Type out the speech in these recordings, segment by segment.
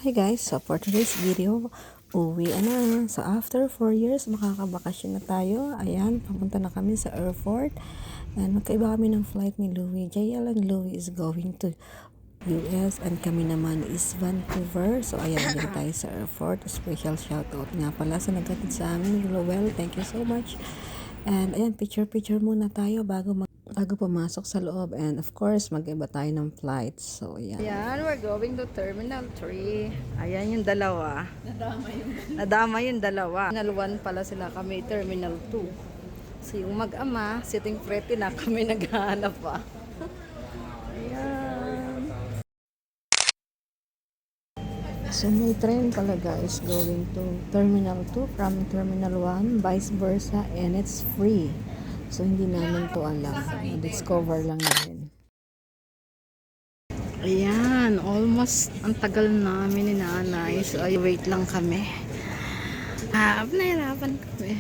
Hi guys, so for today's video, uwi na. So after 4 years, makakabakasyon na tayo. Ayan, papunta na kami sa airport. And magkaiba kami ng flight ni Louie. JL and Louie is going to US and kami naman is Vancouver. So ayan, din tayo sa airport. Special shoutout nga pala sa nagkatid sa amin. Well, thank you so much. And ayan, picture muna tayo bago pumasok sa loob. And of course, mag-iba tayo ng flights. So ayan. Ayan, we're going to Terminal 3. Ayan yung dalawa. Nadama yung dalawa. Terminal 1 pala sila, kami Terminal 2. So yung mag-ama, sitting pretty na kami naghahanap pa. Ayan. So may train pala guys going to Terminal 2 from Terminal 1, vice versa, and it's free. So hindi namin to alam. Discover lang namin. Ayan, almost ang tagal namin ni nanay. So ay wait lang kami. Nahirapan kami.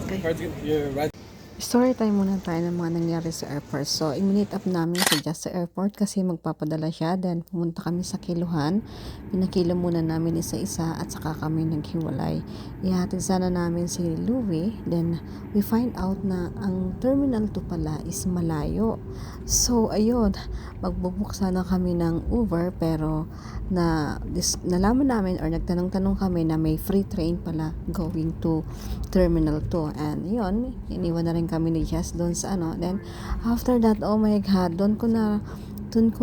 Okay. Story time muna tayo ng mga nangyari sa airport. So, i-meet up namin si Jess sa airport kasi magpapadala siya. Then, pumunta kami sa kiluhan. Pinakilo muna namin isa-isa at saka kami naghiwalay. Ihatid sana namin si Louie. Then, we find out na ang Terminal 2 pala is malayo. So, ayun, magbubook sana kami ng Uber pero nalaman namin or nagtanong-tanong kami na may free train pala going to Terminal 2. And yun, iniwan na rin kami ni Jess doon sa ano. Then, after that, oh my God, doon ko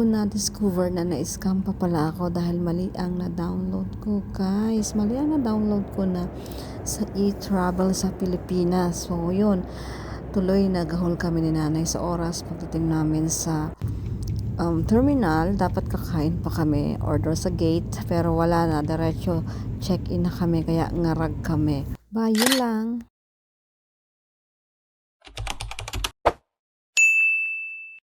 na discover na na-scam pa pala ako dahil mali ang na-download ko, guys. Mali ang na-download ko na sa e-travel sa Pilipinas. So, yun, tuloy nag-haul kami ni nanay sa oras pagdating namin sa terminal. Dapat kakain pa kami, order sa gate, pero wala na, diretso check-in na kami, kaya ngarag kami. Bye, yun lang.